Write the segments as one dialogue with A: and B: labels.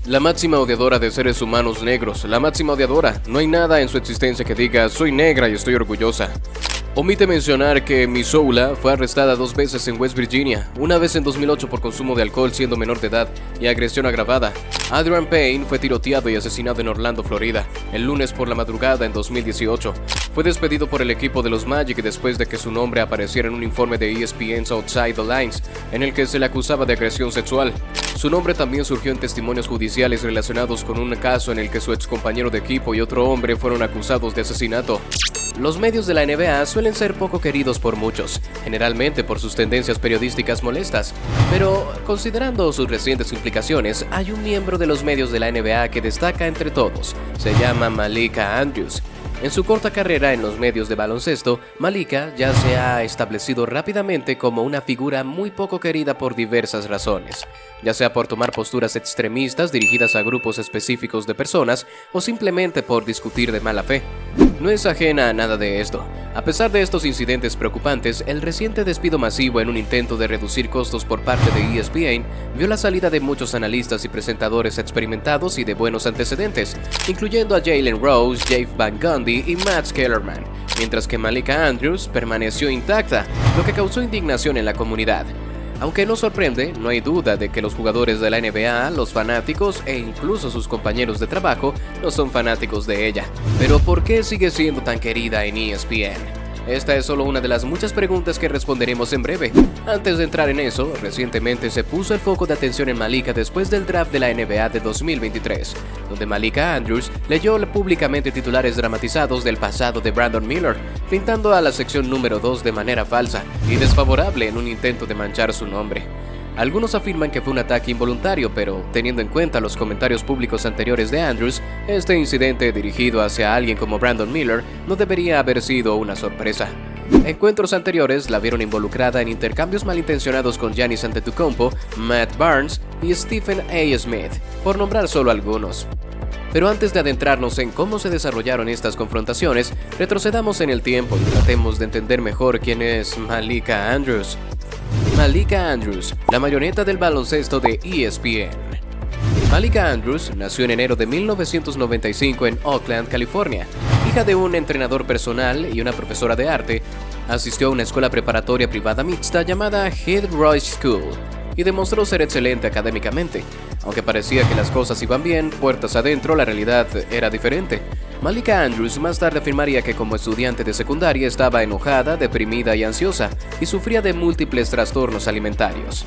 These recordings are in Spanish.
A: La máxima odiadora de seres humanos negros, la máxima odiadora. No hay nada en su existencia que diga, soy negra y estoy orgullosa. Omite mencionar que Missoula fue arrestada 2 veces en West Virginia, una vez en 2008 por consumo de alcohol siendo menor de edad y agresión agravada. Adrian Payne fue tiroteado y asesinado en Orlando, Florida, el lunes por la madrugada en 2018. Fue despedido por el equipo de los Magic después de que su nombre apareciera en un informe de ESPN's Outside the Lines, en el que se le acusaba de agresión sexual. Su nombre también surgió en testimonios judiciales relacionados con un caso en el que su excompañero de equipo y otro hombre fueron acusados de asesinato. Los medios de la NBA suelen ser poco queridos por muchos, generalmente por sus tendencias periodísticas molestas, pero considerando sus recientes implicaciones, hay un miembro de los medios de la NBA que destaca entre todos. Se llama Malika Andrews. En su corta carrera en los medios de baloncesto, Malika ya se ha establecido rápidamente como una figura muy poco querida por diversas razones, ya sea por tomar posturas extremistas dirigidas a grupos específicos de personas o simplemente por discutir de mala fe. No es ajena a nada de esto. A pesar de estos incidentes preocupantes, el reciente despido masivo en un intento de reducir costos por parte de ESPN vio la salida de muchos analistas y presentadores experimentados y de buenos antecedentes, incluyendo a Jalen Rose, Jeff Van Gundy y Matt Kellerman, mientras que Malika Andrews permaneció intacta, lo que causó indignación en la comunidad. Aunque no sorprende, no hay duda de que los jugadores de la NBA, los fanáticos e incluso sus compañeros de trabajo no son fanáticos de ella. Pero ¿por qué sigue siendo tan querida en ESPN? Esta es solo una de las muchas preguntas que responderemos en breve. Antes de entrar en eso, recientemente se puso el foco de atención en Malika después del draft de la NBA de 2023, donde Malika Andrews leyó públicamente titulares dramatizados del pasado de Brandon Miller, pintando a la sección número 2 de manera falsa y desfavorable en un intento de manchar su nombre. Algunos afirman que fue un ataque involuntario, pero teniendo en cuenta los comentarios públicos anteriores de Andrews, este incidente dirigido hacia alguien como Brandon Miller no debería haber sido una sorpresa. Encuentros anteriores la vieron involucrada en intercambios malintencionados con Giannis Antetokounmpo, Matt Barnes y Stephen A. Smith, por nombrar solo algunos. Pero antes de adentrarnos en cómo se desarrollaron estas confrontaciones, retrocedamos en el tiempo y tratemos de entender mejor quién es Malika Andrews. Malika Andrews, la marioneta del baloncesto de ESPN. Malika Andrews nació en enero de 1995 en Oakland, California. Hija de un entrenador personal y una profesora de arte, asistió a una escuela preparatoria privada mixta llamada Head Royce School y demostró ser excelente académicamente. Aunque parecía que las cosas iban bien, puertas adentro la realidad era diferente. Malika Andrews más tarde afirmaría que como estudiante de secundaria estaba enojada, deprimida y ansiosa, y sufría de múltiples trastornos alimentarios.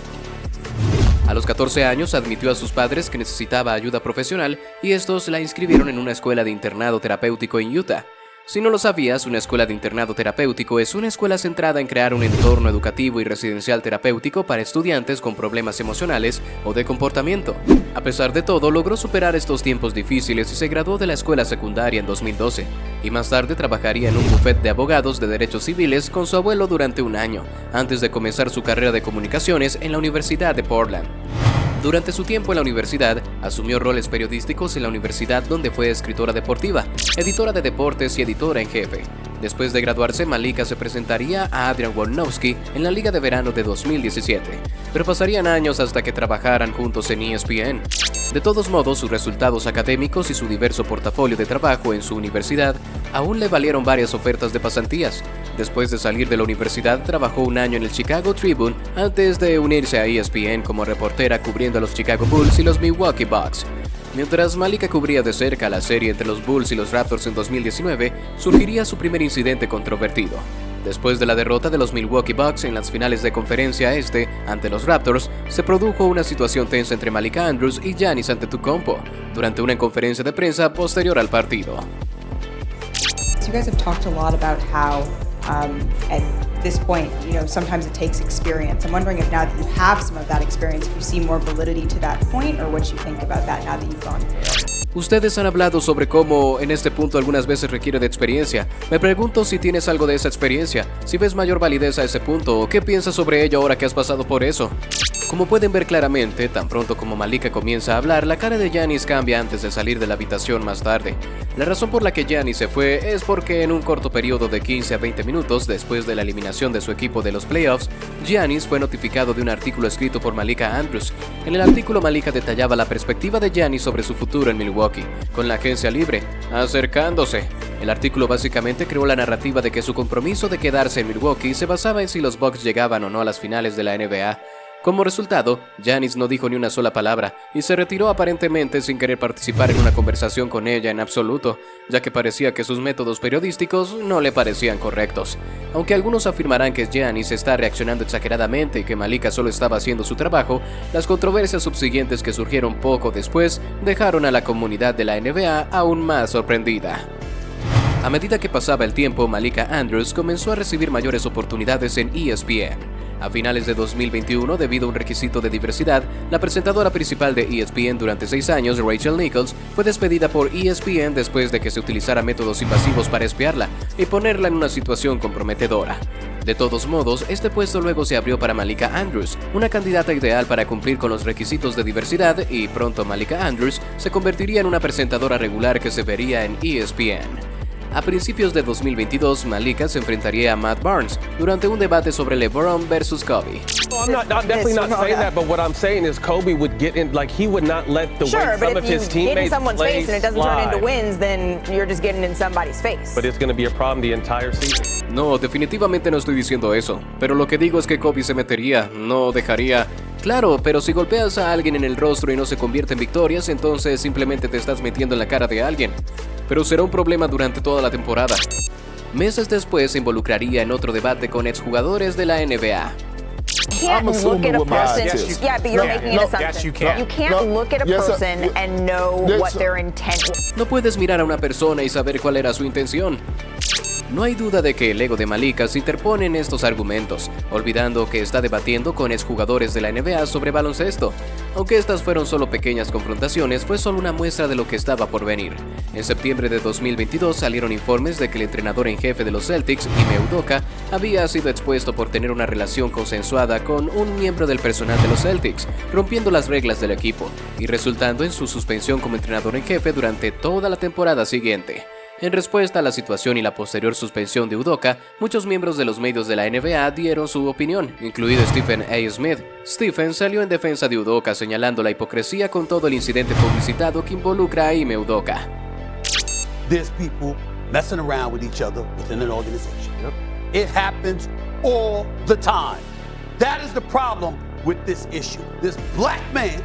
A: A los 14 años admitió a sus padres que necesitaba ayuda profesional y estos la inscribieron en una escuela de internado terapéutico en Utah. Si no lo sabías, una escuela de internado terapéutico es una escuela centrada en crear un entorno educativo y residencial terapéutico para estudiantes con problemas emocionales o de comportamiento. A pesar de todo, logró superar estos tiempos difíciles y se graduó de la escuela secundaria en 2012, y más tarde trabajaría en un bufete de abogados de derechos civiles con su abuelo durante un año, antes de comenzar su carrera de comunicaciones en la Universidad de Portland. Durante su tiempo en la universidad, asumió roles periodísticos en la universidad donde fue escritora deportiva, editora de deportes y editora en jefe. Después de graduarse, Malika se presentaría a Adrian Wojnarowski en la Liga de Verano de 2017, pero pasarían años hasta que trabajaran juntos en ESPN. De todos modos, sus resultados académicos y su diverso portafolio de trabajo en su universidad aún le valieron varias ofertas de pasantías. Después de salir de la universidad, trabajó un año en el Chicago Tribune antes de unirse a ESPN como reportera cubriendo a los Chicago Bulls y los Milwaukee Bucks. Mientras Malika cubría de cerca la serie entre los Bulls y los Raptors en 2019, surgiría su primer incidente controvertido. Después de la derrota de los Milwaukee Bucks en las finales de conferencia este ante los Raptors, se produjo una situación tensa entre Malika Andrews y Giannis Antetokounmpo durante una conferencia de prensa posterior al partido.
B: You guys have talked a lot about how at this point, sometimes it takes experience. I'm wondering if now that you have some of that experience, if you see more validity to that point or what you think about that now that you've gone through it.
A: Ustedes han hablado sobre cómo en este punto algunas veces requiere de experiencia. Me pregunto si tienes algo de esa experiencia, si ves mayor validez a ese punto o qué piensas sobre ello ahora que has pasado por eso. Como pueden ver claramente, tan pronto como Malika comienza a hablar, la cara de Giannis cambia antes de salir de la habitación más tarde. La razón por la que Giannis se fue es porque en un corto periodo de 15 a 20 minutos después de la eliminación de su equipo de los playoffs, Giannis fue notificado de un artículo escrito por Malika Andrews. En el artículo, Malika detallaba la perspectiva de Giannis sobre su futuro en Milwaukee, con la agencia libre, acercándose. El artículo básicamente creó la narrativa de que su compromiso de quedarse en Milwaukee se basaba en si los Bucks llegaban o no a las finales de la NBA. Como resultado, Giannis no dijo ni una sola palabra y se retiró aparentemente sin querer participar en una conversación con ella en absoluto, ya que parecía que sus métodos periodísticos no le parecían correctos. Aunque algunos afirmarán que Giannis está reaccionando exageradamente y que Malika solo estaba haciendo su trabajo, las controversias subsiguientes que surgieron poco después dejaron a la comunidad de la NBA aún más sorprendida. A medida que pasaba el tiempo, Malika Andrews comenzó a recibir mayores oportunidades en ESPN. A finales de 2021, debido a un requisito de diversidad, la presentadora principal de ESPN durante 6 años, Rachel Nichols, fue despedida por ESPN después de que se utilizara métodos invasivos para espiarla y ponerla en una situación comprometedora. De todos modos, este puesto luego se abrió para Malika Andrews, una candidata ideal para cumplir con los requisitos de diversidad, y pronto Malika Andrews se convertiría en una presentadora regular que se vería en ESPN. A principios de 2022, Malika se enfrentaría a Matt Barnes durante un debate sobre LeBron versus Kobe.
C: I'm definitely not saying that, but what I'm saying is Kobe would get in, like he would not let the way some of his teammates play.
D: Sure, but if you get in someone's face and it doesn't turn into wins, then you're just getting in somebody's face.
C: But it's going to be a problem the entire season.
A: No, definitivamente no estoy diciendo eso, pero lo que digo es que Kobe se metería, no dejaría. Claro, pero si golpeas a alguien en el rostro y no se convierte en victorias, entonces simplemente te estás metiendo en la cara de alguien. Pero será un problema durante toda la temporada. Meses después se involucraría en otro debate con exjugadores de la NBA.
D: Can't look at a person. Yeah, but you're making an assumption. You can't look at a person and know what their intent is.
A: No puedes mirar a una persona y saber cuál era su intención. No hay duda de que el ego de Malika se interpone en estos argumentos, olvidando que está debatiendo con exjugadores de la NBA sobre baloncesto. Aunque estas fueron solo pequeñas confrontaciones, fue solo una muestra de lo que estaba por venir. En septiembre de 2022 salieron informes de que el entrenador en jefe de los Celtics, Ime Udoka, había sido expuesto por tener una relación consensuada con un miembro del personal de los Celtics, rompiendo las reglas del equipo, y resultando en su suspensión como entrenador en jefe durante toda la temporada siguiente. En respuesta a la situación y la posterior suspensión de Udoka, muchos miembros de los medios de la NBA dieron su opinión, incluido Stephen A. Smith. Stephen salió en defensa de Udoka, señalando la hipocresía con todo el incidente publicitado que involucra a Ime Udoka.
E: There's people messing around with each other within an organization. It happens all the time. That is the problem with this issue. This black man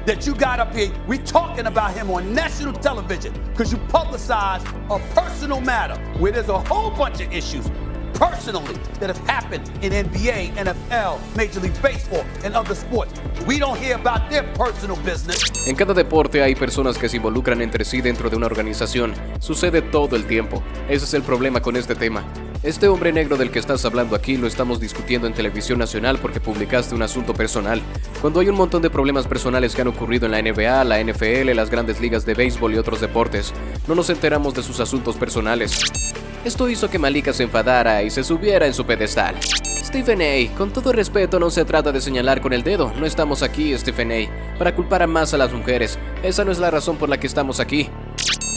E: that you got up here, we talking about him on national television because you publicize a personal matter where there's a whole bunch of issues personally that have happened in NBA, NFL, Major League Baseball, and other sports. We don't hear about their personal business.
A: En cada deporte hay personas que se involucran entre sí dentro de una organización. Sucede todo el tiempo. Ese es el problema con este tema. Este hombre negro del que estás hablando aquí lo estamos discutiendo en televisión nacional porque publicaste un asunto personal, cuando hay un montón de problemas personales que han ocurrido en la NBA, la NFL, las grandes ligas de béisbol y otros deportes. No nos enteramos de sus asuntos personales. Esto hizo que Malika se enfadara y se subiera en su pedestal. Stephen A., con todo respeto, no se trata de señalar con el dedo. No estamos aquí, Stephen A., para culpar a más a las mujeres. Esa no es la razón por la que estamos aquí.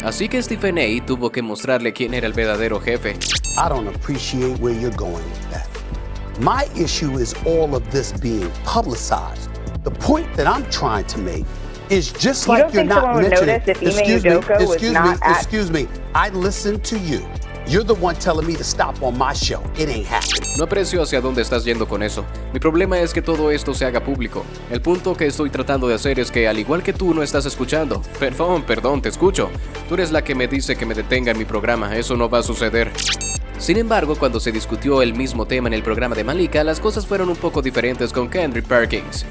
A: Así que Stephen A. tuvo que mostrarle quién era el verdadero jefe.
E: I don't appreciate where you're going with that. My issue is all of this being publicized. The point that I'm trying to make is just
D: You
E: like
D: don't
E: you're
D: think
E: not
D: someone would
E: mentioning.
D: notice if Ime Udoka was not at-
E: Excuse me. I listened to you. You're the one telling me to stop on my show. It ain't happening.
A: No aprecio hacia dónde estás yendo con eso. Mi problema es que todo esto se haga público. El punto que estoy tratando de hacer es que, al igual que tú, no estás escuchando. Perdón, te escucho. Tú eres la que me dice que me detenga en mi programa. Eso no va a suceder. Sin embargo, cuando se discutió el mismo tema en el programa de Malika, las cosas fueron un poco diferentes con Kendrick Perkins.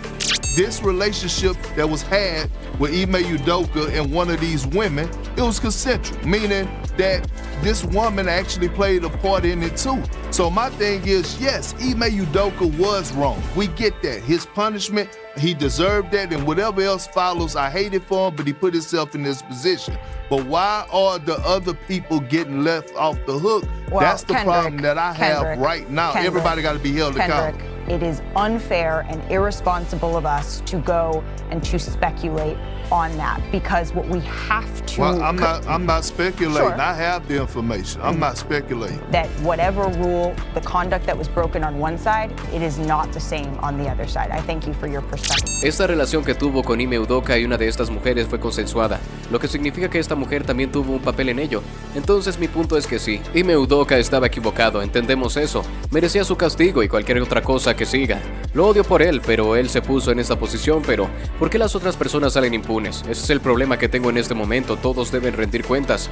F: This relationship that was had with Ime Udoka and one of these women, it was consensual, meaning that this woman actually played a part in it too. So my thing is, yes, Ime Udoka was wrong. We get that. His punishment, he deserved that, and whatever else follows, I hate it for him, but he put himself in this position. But why are the other people getting left off the hook?
D: Well,
F: That's the
D: Kendrick,
F: problem that I have right now.
D: Kendrick,
F: Everybody got to be held accountable.
D: it is unfair and irresponsible of us to go and to speculate on that, because what we have to...
F: Well, I'm not speculating.
D: Sure.
F: I have the information. I'm not speculating.
D: That whatever rule, the conduct that was broken on one side, it is not the same on the other side. I thank you for your perspective.
A: Esta relación que tuvo con Ime Udoka y una de estas mujeres fue consensuada, lo que significa que esta mujer también tuvo un papel en ello. Entonces mi punto es que sí, Ime Udoka estaba equivocado, entendemos eso, merecía su castigo y cualquier otra cosa que siga. Lo odio por él, pero él se puso en esta posición, pero ¿por qué las otras personas salen impunes? Ese es el problema que tengo en este momento, todos deben rendir cuentas.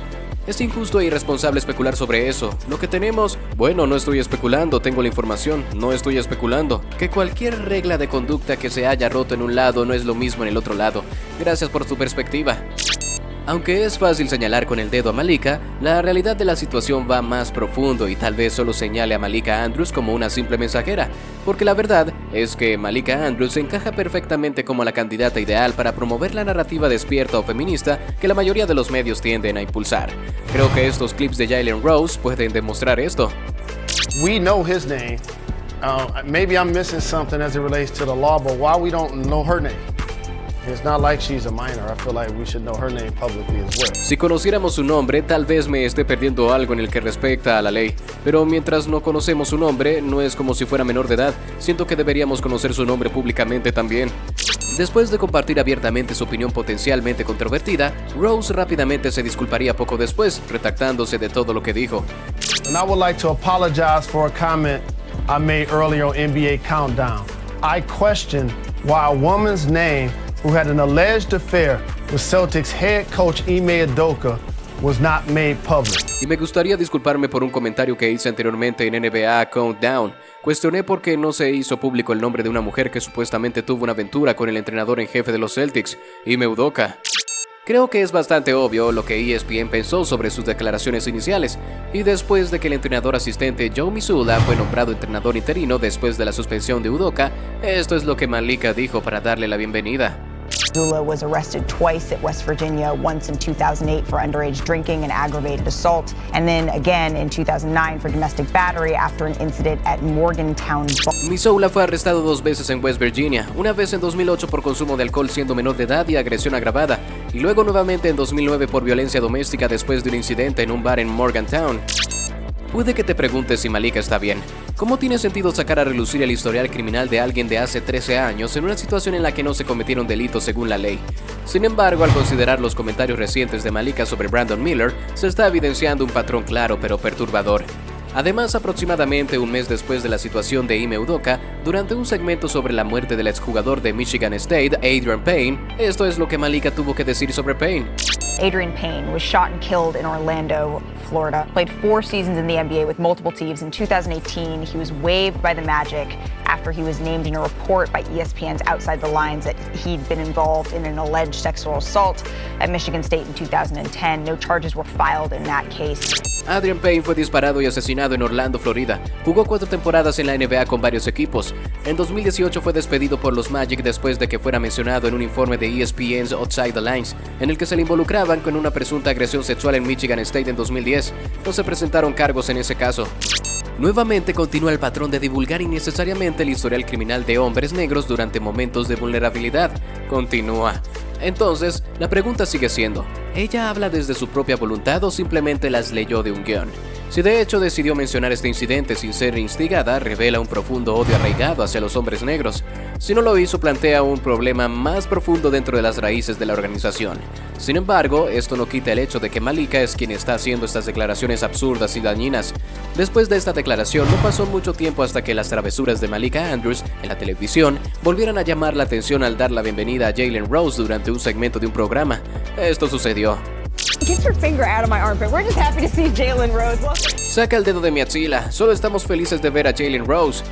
A: Es injusto e irresponsable especular sobre eso. Lo que tenemos, bueno, no estoy especulando, tengo la información, no estoy especulando. Que cualquier regla de conducta que se haya roto en un lado no es lo mismo en el otro lado. Gracias por tu perspectiva. Aunque es fácil señalar con el dedo a Malika, la realidad de la situación va más profundo y tal vez solo señale a Malika Andrews como una simple mensajera, porque la verdad es que Malika Andrews encaja perfectamente como la candidata ideal para promover la narrativa despierta o feminista que la mayoría de los medios tienden a impulsar. Creo que estos clips de Jalen Rose pueden demostrar esto.
G: We know his name. Maybe I'm missing something as it relates to the law, but why we don't know her name? It's not like she's a minor. I feel like we should know her name publicly as well.
A: Si conociéramos su nombre, tal vez me esté perdiendo algo en el que respecta a la ley. Pero mientras no conocemos su nombre, no es como si fuera menor de edad. Siento que deberíamos conocer su nombre públicamente también. Después de compartir abiertamente su opinión potencialmente controvertida, Rose rápidamente se disculparía poco después, retractándose de todo lo que dijo.
G: And I would like to apologize for a comment I made earlier on NBA Countdown. I questioned why a woman's name who had an alleged affair with Celtics head coach Ime Udoka was not made public.
A: Y me gustaría disculparme por un comentario que hice anteriormente en NBA Countdown. Cuestioné por qué no se hizo público el nombre de una mujer que supuestamente tuvo una aventura con el entrenador en jefe de los Celtics, Ime Udoka. Creo que es bastante obvio lo que ESPN pensó sobre sus declaraciones iniciales, y después de que el entrenador asistente Joe Mazzulla fue nombrado entrenador interino después de la suspensión de Udoka, esto es lo que Malika dijo para darle la bienvenida.
D: Mazzulla was arrested twice at West Virginia, once in 2008 for underage drinking and aggravated assault, and then again in 2009 for domestic battery after an incident at Morgantown.
A: Mazzulla fue arrestado 2 veces en West Virginia, una vez en 2008 por consumo de alcohol siendo menor de edad y agresión agravada, y luego nuevamente en 2009 por violencia doméstica después de un incidente en un bar en Morgantown. Puede que te preguntes si Malika está bien. ¿Cómo tiene sentido sacar a relucir el historial criminal de alguien de hace 13 años en una situación en la que no se cometieron delitos según la ley? Sin embargo, al considerar los comentarios recientes de Malika sobre Brandon Miller, se está evidenciando un patrón claro pero perturbador. Además, aproximadamente un mes después de la situación de Ime Udoka, durante un segmento sobre la muerte del exjugador de Michigan State, Adrian Payne, esto es lo que Malika tuvo que decir sobre Payne.
D: Adrian Payne was shot and killed in Orlando, Florida. Played 4 seasons in the NBA with multiple teams. In 2018, he was waived by the Magic after he was named in a report by ESPN's Outside the Lines that he'd been involved in an alleged sexual assault at Michigan State in 2010. No charges were filed in that case.
A: Adrian Payne fue disparado y asesinado en Orlando, Florida. Jugó 4 temporadas en la NBA con varios equipos. En 2018 fue despedido por los Magic después de que fuera mencionado en un informe de ESPN's Outside the Lines, en el que se le involucraban con una presunta agresión sexual en Michigan State en 2010. No se presentaron cargos en ese caso. Nuevamente continúa el patrón de divulgar innecesariamente el historial criminal de hombres negros durante momentos de vulnerabilidad. Continúa. Entonces, la pregunta sigue siendo, ¿ella habla desde su propia voluntad o simplemente las leyó de un guión? Si de hecho decidió mencionar este incidente sin ser instigada, revela un profundo odio arraigado hacia los hombres negros. Si no lo hizo, plantea un problema más profundo dentro de las raíces de la organización. Sin embargo, esto no quita el hecho de que Malika es quien está haciendo estas declaraciones absurdas y dañinas. Después de esta declaración, no pasó mucho tiempo hasta que las travesuras de Malika Andrews en la televisión volvieran a llamar la atención al dar la bienvenida a Jalen Rose durante un segmento de un programa. Esto sucedió.
D: Get your finger out of my armpit. We're just happy to see Jalen Rose.
A: Saca el dedo de mi axila. Solo estamos felices de ver a Jalen Rose.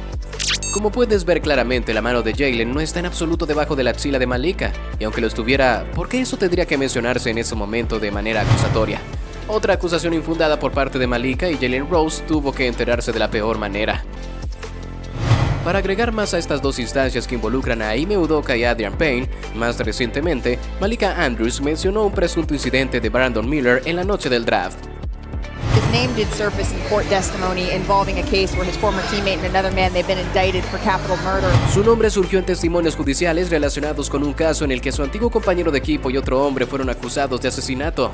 A: Como puedes ver claramente, la mano de Jalen no está en absoluto debajo de la axila de Malika. Y aunque lo estuviera, ¿por qué eso tendría que mencionarse en ese momento de manera acusatoria? Otra acusación infundada por parte de Malika, y Jalen Rose tuvo que enterarse de la peor manera. Para agregar más a estas 2 instancias que involucran a Ime Udoka y Adrian Payne, más recientemente, Malika Andrews mencionó un presunto incidente de Brandon Miller en la noche del draft.
B: This
H: name did surface in court testimony involving a case where his former teammate and another man, they've been indicted for capital murder.
A: Su nombre surgió en testimonios judiciales relacionados con un caso en el que su antiguo compañero de equipo y otro hombre fueron acusados de asesinato.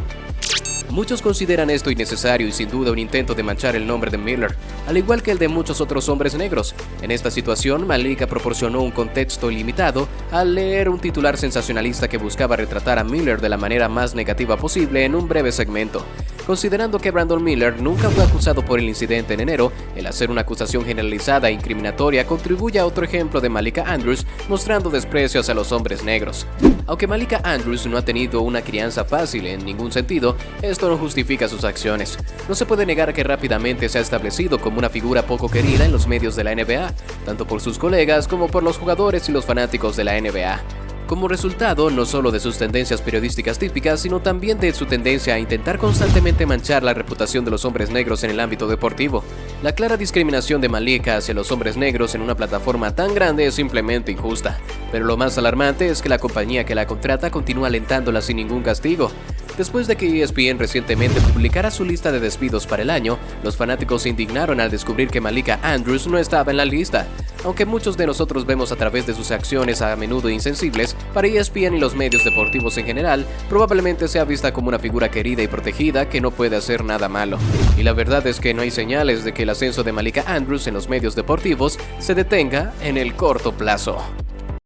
A: Muchos consideran esto innecesario y sin duda un intento de manchar el nombre de Miller, al igual que el de muchos otros hombres negros. En esta situación, Malika proporcionó un contexto ilimitado al leer un titular sensacionalista que buscaba retratar a Miller de la manera más negativa posible en un breve segmento. Considerando que Brandon Miller nunca fue acusado por el incidente en enero, el hacer una acusación generalizada e incriminatoria contribuye a otro ejemplo de Malika Andrews mostrando desprecio hacia los hombres negros. Aunque Malika Andrews no ha tenido una crianza fácil en ningún sentido, esto no justifica sus acciones. No se puede negar que rápidamente se ha establecido como una figura poco querida en los medios de la NBA, tanto por sus colegas como por los jugadores y los fanáticos de la NBA. Como resultado, no solo de sus tendencias periodísticas típicas, sino también de su tendencia a intentar constantemente manchar la reputación de los hombres negros en el ámbito deportivo. La clara discriminación de Malika hacia los hombres negros en una plataforma tan grande es simplemente injusta. Pero lo más alarmante es que la compañía que la contrata continúa alentándola sin ningún castigo. Después de que ESPN recientemente publicara su lista de despidos para el año, los fanáticos se indignaron al descubrir que Malika Andrews no estaba en la lista. Aunque muchos de nosotros vemos a través de sus acciones a menudo insensibles, para ESPN y los medios deportivos en general, probablemente sea vista como una figura querida y protegida que no puede hacer nada malo. Y la verdad es que no hay señales de que el ascenso de Malika Andrews en los medios deportivos se detenga en el corto plazo.